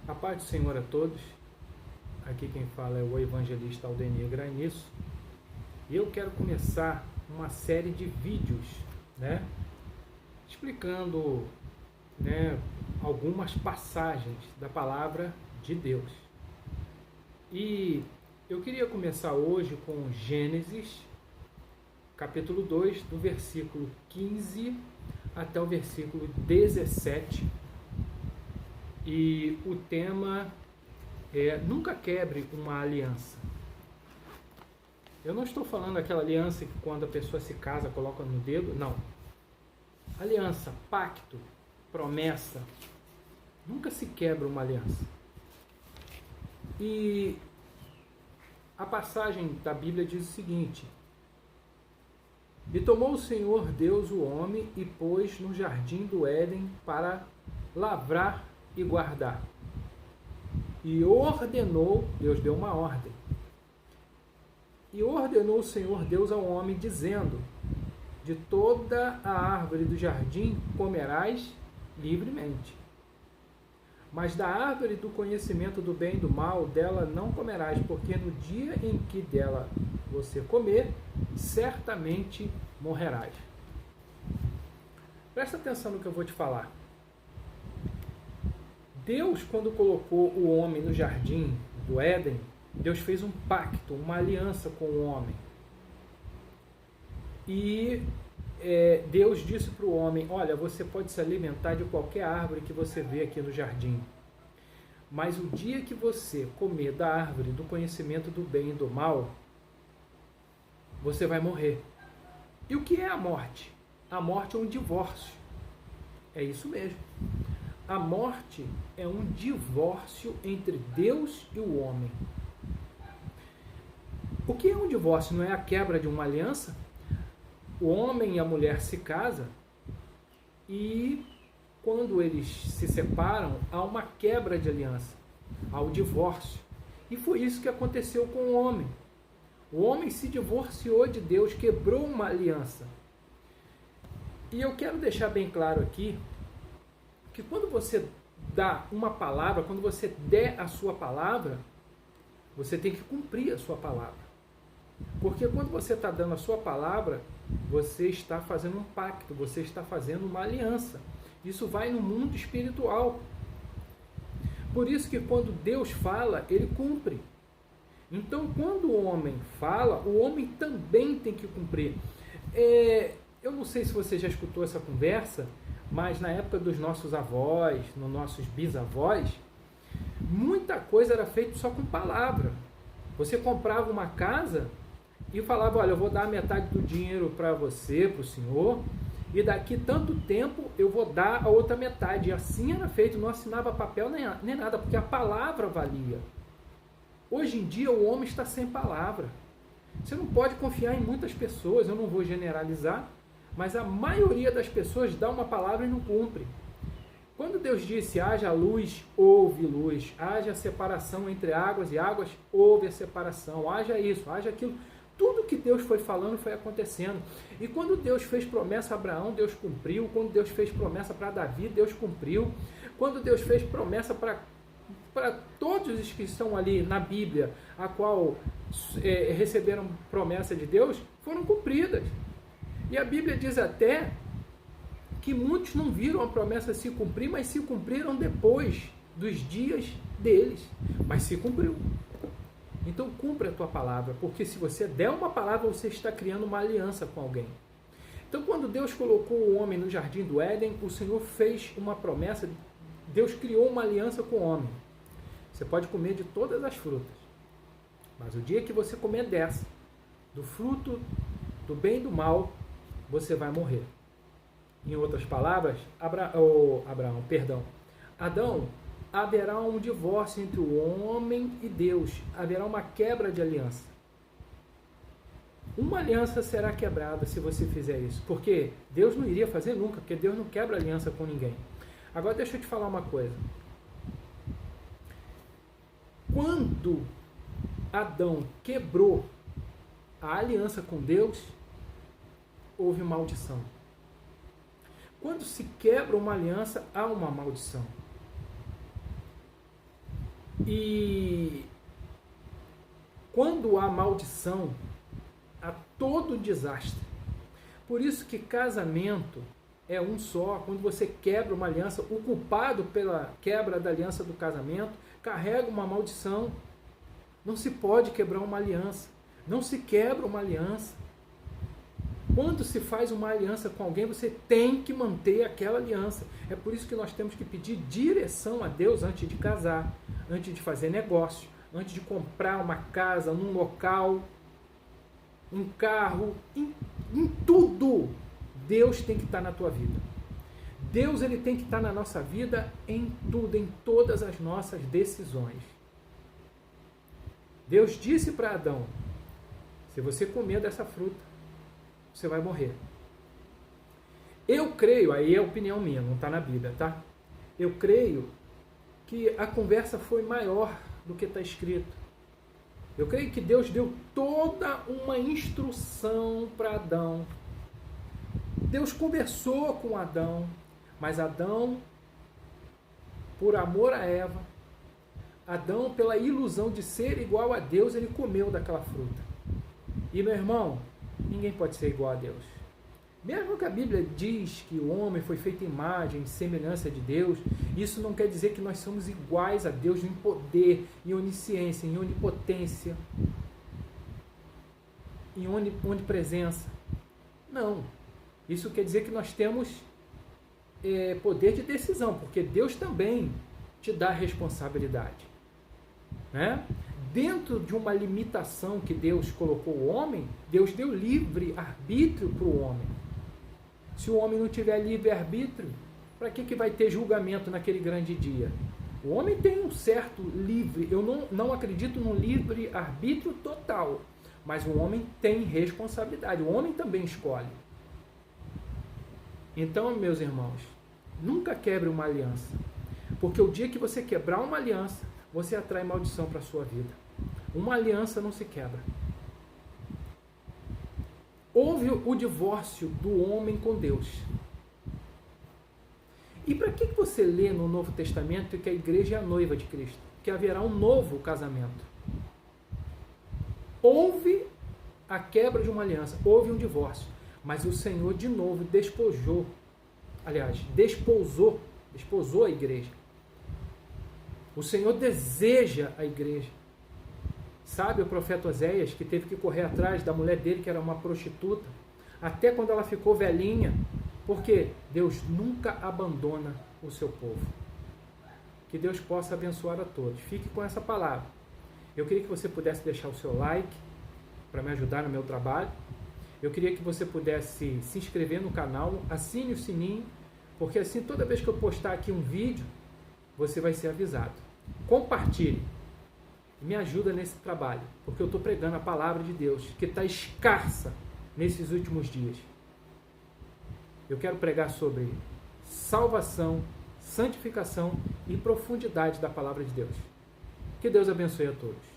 A paz do Senhor a todos. Aqui quem fala é o evangelista Aldenir Graniço. E eu quero começar uma série de vídeos, explicando, algumas passagens da palavra de Deus. E eu queria começar hoje com Gênesis, capítulo 2, do versículo 15 até o versículo 17. E o tema é: nunca quebre uma aliança. Eu não estou falando daquela aliança que quando a pessoa se casa coloca no dedo, não. Aliança, pacto, promessa. Nunca se quebra uma aliança. E a passagem da Bíblia diz o seguinte: e tomou o Senhor Deus o homem e pôs no jardim do Éden para lavrar e guardar. E ordenou, Deus deu uma ordem. E ordenou o Senhor Deus ao homem, dizendo: de toda a árvore do jardim comerás livremente. Mas da árvore do conhecimento do bem e do mal, dela não comerás, porque no dia em que dela você comer, certamente morrerás. Presta atenção no que eu vou te falar. Deus, quando colocou o homem no jardim do Éden, Deus fez um pacto, uma aliança com o homem. E Deus disse para o homem: olha, você pode se alimentar de qualquer árvore que você vê aqui no jardim, mas o dia que você comer da árvore do conhecimento do bem e do mal, você vai morrer. E o que é a morte? A morte é um divórcio. É isso mesmo. A morte é um divórcio entre Deus e o homem. O que é um divórcio? Não é a quebra de uma aliança? O homem e a mulher se casam e quando eles se separam, há uma quebra de aliança, há o divórcio. E foi isso que aconteceu com o homem. O homem se divorciou de Deus, quebrou uma aliança. E eu quero deixar bem claro aqui que quando você dá uma palavra, quando você der a sua palavra, você tem que cumprir a sua palavra. Porque quando você está dando a sua palavra, você está fazendo um pacto, você está fazendo uma aliança. Isso vai no mundo espiritual. Por isso que quando Deus fala, Ele cumpre. Então, quando o homem fala, o homem também tem que cumprir. Eu não sei se você já escutou essa conversa, mas na época dos nossos avós, nos nossos bisavós, muita coisa era feita só com palavra. Você comprava uma casa e falava: olha, eu vou dar metade do dinheiro para você, para o senhor, e daqui tanto tempo eu vou dar a outra metade. E assim era feito, não assinava papel nem nada, porque a palavra valia. Hoje em dia o homem está sem palavra. Você não pode confiar em muitas pessoas, eu não vou generalizar, mas a maioria das pessoas dá uma palavra e não cumpre. Quando Deus disse: haja luz, houve luz, haja separação entre águas e águas, houve a separação, haja isso, haja aquilo. Tudo que Deus foi falando foi acontecendo. E quando Deus fez promessa a Abraão, Deus cumpriu. Quando Deus fez promessa para Davi, Deus cumpriu. Quando Deus fez promessa para todos os que estão ali na Bíblia, a qual receberam promessa de Deus, foram cumpridas. E a Bíblia diz até que muitos não viram a promessa se cumprir, mas se cumpriram depois dos dias deles. Mas se cumpriu. Então cumpre a tua palavra, porque se você der uma palavra, você está criando uma aliança com alguém. Então quando Deus colocou o homem no jardim do Éden, o Senhor fez uma promessa, Deus criou uma aliança com o homem. Você pode comer de todas as frutas, mas o dia que você comer dessa, do fruto do bem e do mal, você vai morrer. Em outras palavras, Adão, haverá um divórcio entre o homem e Deus, haverá uma quebra de aliança. Uma aliança será quebrada se você fizer isso, porque Deus não iria fazer nunca, porque Deus não quebra aliança com ninguém. Agora deixa eu te falar uma coisa. Quando Adão quebrou a aliança com Deus, houve maldição. Quando se quebra uma aliança, há uma maldição. E quando há maldição, há todo desastre. Por isso que casamento é um só. Quando você quebra uma aliança, o culpado pela quebra da aliança do casamento carrega uma maldição. Não se pode quebrar uma aliança. Não se quebra uma aliança. Quando se faz uma aliança com alguém, você tem que manter aquela aliança. É por isso que nós temos que pedir direção a Deus antes de casar, antes de fazer negócio, antes de comprar uma casa, num local, um carro, em tudo. Deus tem que estar na tua vida. Deus ele tem que estar na nossa vida em tudo, em todas as nossas decisões. Deus disse para Adão, se você comer dessa fruta, você vai morrer. Eu creio, aí é opinião minha, não está na Bíblia, tá? Eu creio que a conversa foi maior do que está escrito. Eu creio que Deus deu toda uma instrução para Adão. Deus conversou com Adão, mas Adão, por amor a Eva, Adão, pela ilusão de ser igual a Deus, ele comeu daquela fruta. E, meu irmão, ninguém pode ser igual a Deus. Mesmo que a Bíblia diz que o homem foi feito em imagem e semelhança de Deus, isso não quer dizer que nós somos iguais a Deus em poder, em onisciência, em onipotência, em onipresença. Não. Isso quer dizer que nós temos poder de decisão, porque Deus também te dá responsabilidade. Né? Dentro de uma limitação que Deus colocou o homem, Deus deu livre arbítrio para o homem. Se o homem não tiver livre arbítrio, para que vai ter julgamento naquele grande dia? O homem tem um certo livre, eu não acredito num livre arbítrio total, mas o homem tem responsabilidade, o homem também escolhe. Então, meus irmãos, nunca quebre uma aliança, porque o dia que você quebrar uma aliança, você atrai maldição para a sua vida. Uma aliança não se quebra. Houve o divórcio do homem com Deus. E para que você lê no Novo Testamento que a igreja é a noiva de Cristo? Que haverá um novo casamento. Houve a quebra de uma aliança, houve um divórcio. Mas o Senhor de novo desposou a igreja. O Senhor deseja a igreja. Sabe o profeta Oséias, que teve que correr atrás da mulher dele, que era uma prostituta, até quando ela ficou velhinha, porque Deus nunca abandona o seu povo. Que Deus possa abençoar a todos. Fique com essa palavra. Eu queria que você pudesse deixar o seu like, para me ajudar no meu trabalho. Eu queria que você pudesse se inscrever no canal, assine o sininho, porque assim toda vez que eu postar aqui um vídeo, você vai ser avisado. Compartilhe. Me ajuda nesse trabalho, porque eu estou pregando a palavra de Deus, que está escassa nesses últimos dias. Eu quero pregar sobre salvação, santificação e profundidade da palavra de Deus. Que Deus abençoe a todos.